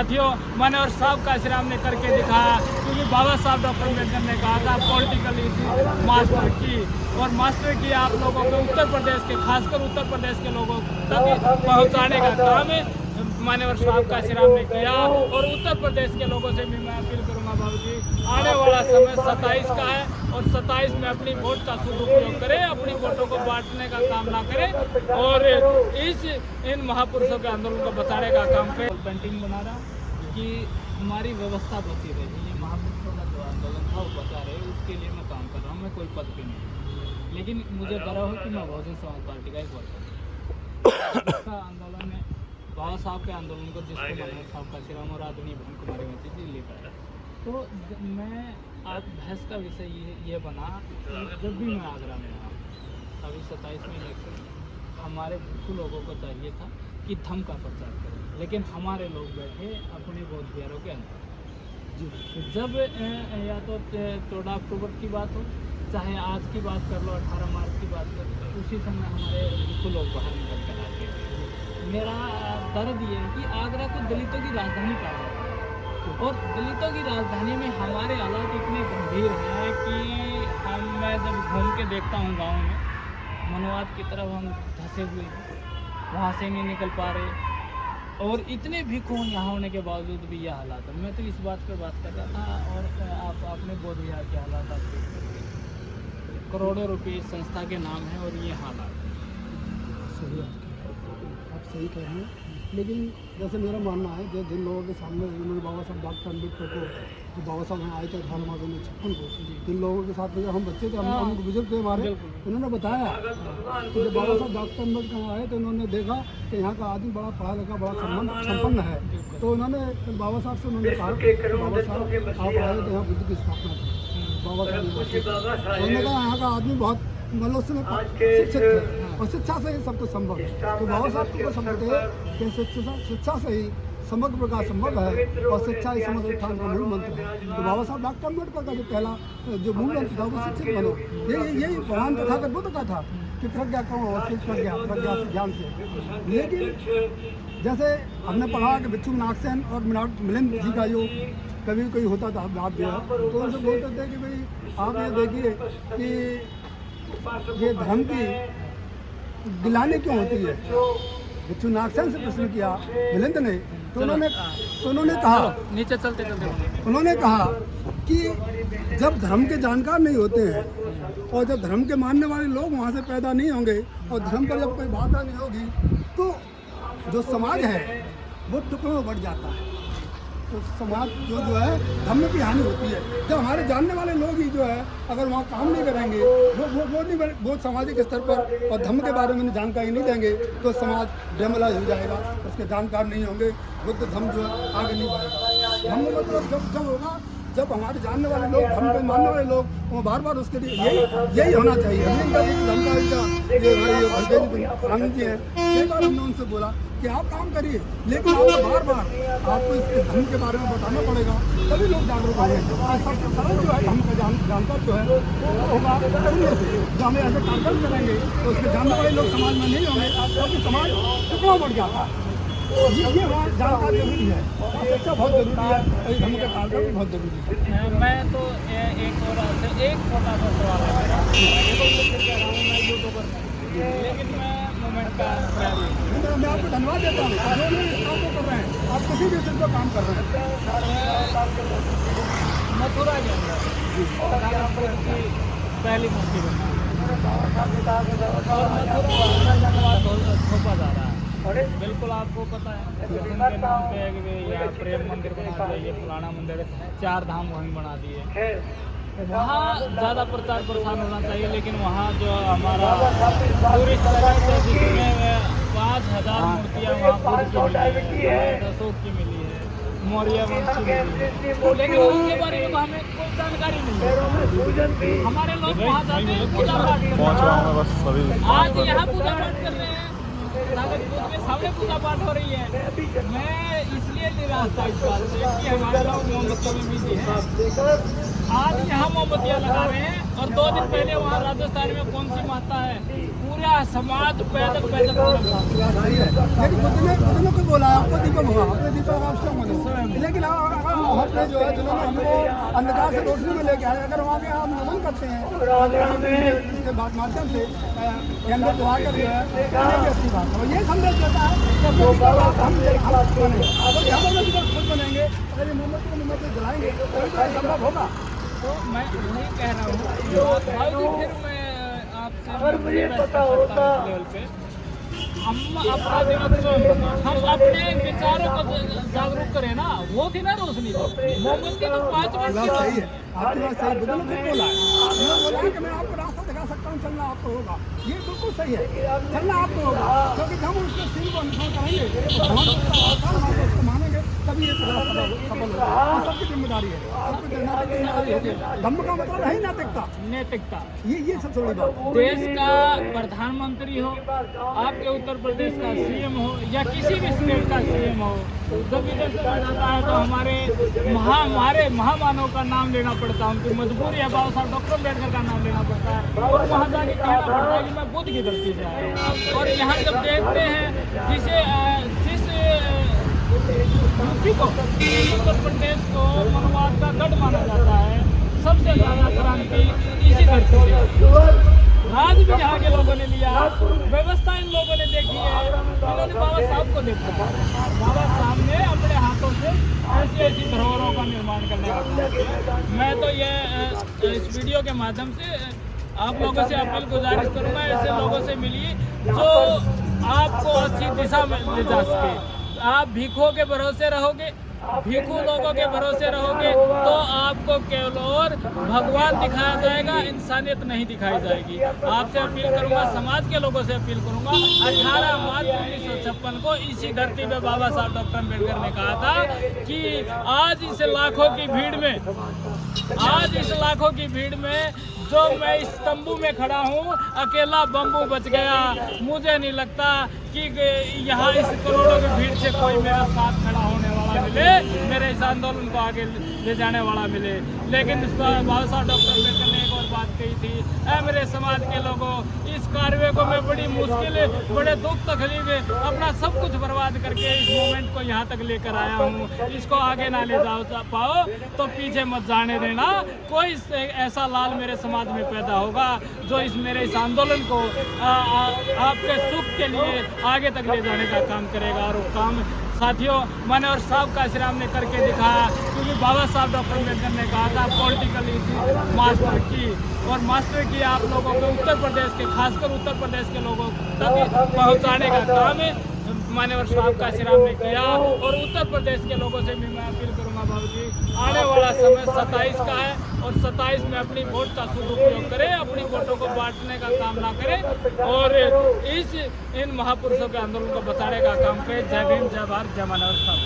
साथियों, माननीय साहब काशीराम ने करके दिखाया, क्योंकि बाबा साहब डॉक्टर अम्बेडकर ने कहा था पॉलिटिकल मास्टर की, और मास्टर की आप लोगों को उत्तर प्रदेश के, खासकर उत्तर प्रदेश के लोगों तक पहुंचाने का काम है माननीय साहब काशीराम ने किया। और उत्तर प्रदेश के लोगों से भी मैं अपील करूंगा बाबूजी, आने वाला समय 27 का है, और 27 में अपनी वोट का सदुपयोग करें, अपनी वोटों को बांटने का काम ना करें, और इन महापुरुषों के आंदोलन को बचाने का काम करें। पेंटिंग बना रहा कि हमारी व्यवस्था बची रहे, ये महापुरुषों का जो आंदोलन था वो बचा रहे, उसके लिए मैं काम कर रहा हूँ। मैं कोई पद पे नहीं, लेकिन मुझे गर्व है कि मैं बहुजन समाज पार्टी का एक वर्कर हूँ। आंदोलन में बाबा साहब के आंदोलन को जिसको माननीय साहब काशीराम और आदरणीय बहन कुमारी मोदी जी लेकर आए, तो मैं आज बहस का विषय ये बना कि जब भी मैं आगरा में आया, अभी 27 में इलेक्शन, हमारे बुद्धू लोगों को चाहिए था कि धम का प्रचार करें, लेकिन हमारे लोग बैठे अपने बौद्ध विहारों के अंदर। जब या तो 14 अक्टूबर की बात हो, चाहे आज की बात कर लो, 18 मार्च की बात कर लो, उसी समय हमारे बुद्धू लोग बाहर निकल कर आते हैं। मेरा दर्द ये है कि आगरा को दलितों की राजधानी कहा जाता है, और दलितों की राजधानी में हमारे हालात इतने गंभीर हैं कि मैं जब घूम के देखता हूँ गांव में, मनवाद की तरफ हम धंसे हुए हैं, वहाँ से नहीं निकल पा रहे, और इतने भिखों यहाँ होने के बावजूद भी यह हालात है। मैं तो इस बात पर बात कर रहा था, और आप अपने बौद्ध विहार के हालात आप देख सकते हैं, करोड़ों रुपये इस संस्था के नाम है, और ये हालात सही आप सही कह रहे हैं। लेकिन जैसे मेरा मानना है, जो जिन लोगों के सामने उन्होंने बाबा साहब डॉक्टर अम्बेडकर को, जो बाबा साहब यहाँ आए थे 18 मार्च 1956 को, जिन लोगों के साथ हम बच्चे थे, हम बुजुर्ग थे हमारे, उन्होंने बताया कि जब बाबा साहब डॉक्टर अम्बेडकर यहाँ आए तो उन्होंने देखा कि यहाँ का आदमी बड़ा पढ़ा लिखा, बड़ा संपन्न है। तो उन्होंने बाबा साहब से उन्होंने कहा कि बाबा साहब आप आए तो यहाँ बुद्ध की स्थापना की। बाबा साहब उन्होंने कहा यहाँ का आदमी बहुत मतलब उसमें शिक्षित थे, और शिक्षा से ही सब कुछ संभव है। तो बाबा साहब को समझते हैं कि शिक्षा से ही समग्र प्रकार संभव है, और शिक्षा ही समग्र उत्थान का मूल मंत्र है। तो बाबा साहब डॉक्टर अम्बेडकर का जो पहला जो मूल मंत्र था वो शिक्षित बनो, यही भगवान तथागत बुद्ध का था कि प्रज्ञा कहो और प्रज्ञा से ज्ञान से। लेकिन जैसे हमने पढ़ा कि भिक्षु नागसेन और मिलिंद जी का जो कभी कोई होता था बात दिया, तो उनसे बोलते थे कि भाई आप ये देखिए कि ये धर्म की गिलानी क्यों होती है। भिक्षु नागसेन से प्रश्न किया मिलिंद ने, तो उन्होंने कहा नीचे चलते उन्होंने कहा कि जब धर्म के जानकार नहीं होते हैं, और जब धर्म के मानने वाले लोग वहाँ से पैदा नहीं होंगे, और धर्म पर जब कोई बाधा नहीं होगी, तो जो समाज है वो टुकड़ों में बढ़ जाता है। तो समाज जो है धर्म की हानि होती है। जब हमारे जानने वाले लोग ही जो है अगर वहाँ काम नहीं करेंगे, वो सामाजिक स्तर पर और धर्म के बारे में जानकारी नहीं देंगे, तो समाज डेमोलाइज हो जाएगा, उसके जानकार नहीं होंगे, बुद्ध धर्म जो है आगे नहीं बढ़ेगा। धर्म मतलब जब होगा जब हमारे जानने वाले लोग, धर्म के मानने वाले लोग, वो बार बार उसके लिए यही होना चाहिए। आनंद जी हैं, कई बार हमने उनसे बोला कि आप काम करिए, लेकिन आपको बार बार आपको इसके धर्म के बारे में बताना पड़ेगा, तभी लोग जागरूक होंगे। सबसे सरल जो है धर्म का जानकार जो है वो होगा शून्य से। जो हमें ऐसे कार्यक्रम करेंगे तो उसके जानने वाले लोग समाज में नहीं होंगे, क्योंकि समाज टुकड़ा बढ़ जाता है। ये वहाँ जानकारी जरूरी है, शिक्षा बहुत जरूरी है, और धर्म का कार्यक्रम भी बहुत जरूरी है। मैं तो एक छोटा सा सवाल है मेरा, लेकिन मैं मोमेंट का मैं आपको धन्यवाद देता हूँ जो लोग इस काम को कर रहे हैं। आप किसी भी चीज़ पर काम कर रहे हैं। मथुरा के अंदर पहली मूर्ति बनी, थोपा जा रहा है। बिल्कुल आपको पता है के नाम पे या प्रेम मंदिर बना दिया, फलाना मंदिर, 4 धाम वहीं बना दिए। वहाँ ज़्यादा प्रचार प्रसार होना चाहिए, लेकिन वहाँ जो हमारा टूरिस्ट जिसमें 5000 मूर्तियाँ वहाँ बुद्ध की मिली है, अशोक की मिली है, मौर्य वंश की मिली है, लेकिन उनके बारे में हमें कोई जानकारी नहीं है। हमारे लोग वहाँ जाते हैं, पूजा पाठ करते हैं। आज यहाँ पूजा पाठ कर रहे हैं, सामने पूजा पाठ हो रही है। मैं इसलिए निराश था इस बात से कि हमारे लोग मोमबत्तियों में बिजी हैं। आज यहाँ मोमबत्तियाँ लगा रहे हैं, और 2 दिन पहले वहाँ राजस्थान में कौन सी माता है, पूरा समाज पैदल पैदल सही है। लेकिन बुद्ध ने कोई बोला आपको दीपक हुआ, आपने दीपक आप स्वयं हो। लेकिन आपने जो है जिन्होंने हमको अंधकार से रोशनी में लेके आए, अगर वहाँ पे आप नमन करते हैं इसके माध्यम से अंदर दुआ कर जो है ये अच्छी बात है। और ये संदेश देता है कि हम खुद बनेंगे, अगर ये मोहम्मद को जलाएंगे तभी तो संभव होगा। तो मैं नहीं कह रहा हूँ, फिर मैं आपसे लेवल पे हम अपना हम अपने विचारों को जागरूक करें ना, वो थी ना रोशनी। तो मोमबत्ती तो 5 मिनट की सही है, आपकी बात सही। बुद्ध ने खुद बोला है, उन्होंने बोला है कि मैं आपको रास्ता दिखा सकता हूँ, चलना आपको होगा। ये बिल्कुल सही है, चलना आपको होगा, क्योंकि हम उसके सीन को अनुसरण करेंगे, उसको मानेंगे, तभी ये सफल होगा। ये सबकी जिम्मेदारी है, सबकी जिम्मेदारी होगी। धम्म का मतलब है नैतिकता, नैतिकता। ये सबसे बड़ी बात है। देश का प्रधानमंत्री हो, आपके उत्तर प्रदेश का सीएम हो, या किसी भी स्टेट का सीएम हो, जब विदेश में जाता है तो हमारे महामानव का नाम लेना पड़ता है, उनकी मजबूरी है, बाबा साहब डॉक्टर अम्बेडकर का नाम लेना पड़ता है, और वहाँ जाके कहना पड़ता है कि मैं बुद्ध की धरती से आया हूँ। और यहाँ जब देखते हैं जिस यूपी को, उत्तर प्रदेश को मनवाद का गढ़ माना जाता है, सबसे ज़्यादा क्रांति इसी धरती से। राज भी यहाँ के लोगों ने लिया, व्यवस्था इन लोगों ने देखी है, इन्होंने बाबा साहब को देखा। बाबा साहब ने अपने हाथों से ऐसी धरोहरों का निर्माण करने का काम किया। मैं तो ये इस वीडियो के माध्यम से आप लोगों से अपील गुजारिश करूँगा, ऐसे लोगों से मिलिए जो आपको अच्छी दिशा में ले जा सके। आप भीखों के भरोसे रहोगे, भीखू लोगों के भरोसे रहोगे तो आपको केवल और भगवान दिखाया जाएगा, इंसानियत नहीं दिखाई जाएगी। आपसे अपील करूंगा, समाज के लोगों से अपील करूंगा, 18 मार्च 1956 को इसी धरती पे बाबा साहब डॉक्टर अम्बेडकर ने कहा था कि आज इस लाखों की भीड़ में जो मैं इस तंबू में खड़ा हूँ, अकेला बम्बू बच गया। मुझे नहीं लगता कि यहाँ इस करोड़ों की भीड़ से कोई मेरा साथ खड़ा होने वाला मिले, मेरे इस आंदोलन को आगे ले जाने वाला मिले। लेकिन बाबा साहब डॉक्टर अम्बेडकर ने एक और बात कही थी, मेरे समाज के लोगों, इस कार्य को मैं बड़ी मुश्किल, बड़े दुख तकलीफ अपना सब कुछ बर्बाद करके इस मोमेंट को यहाँ तक लेकर आया हूँ, इसको आगे ना ले जा पाओ तो पीछे मत जाने देना। कोई ऐसा लाल मेरे समाज में पैदा होगा जो मेरे इस आंदोलन को आपके सुख के लिए आगे तक ले जाने का काम करेगा। और वो काम साथियों मैंने और साहब काशीराम ने करके दिखाया, क्योंकि बाबा साहब डॉक्टर अम्बेडकर ने कहा था पॉलिटिकल मास्टर की, और मास्टर की आप लोगों को उत्तर प्रदेश के, खासकर उत्तर प्रदेश के लोगों तक पहुंचाने का काम मान्यवर साहब काशीराम ने किया। और उत्तर प्रदेश के लोगों से भी मैं अपील करूंगा, बाबू जी आने वाला समय 27 का है, और 27 में अपनी वोट का सदुपयोग करें, अपनी वोटों को बांटने का काम ना करें, और इन महापुरुषों के आंदोलन को बचाने का काम करें। जय भीम, जय भारत, जय मानव साहब।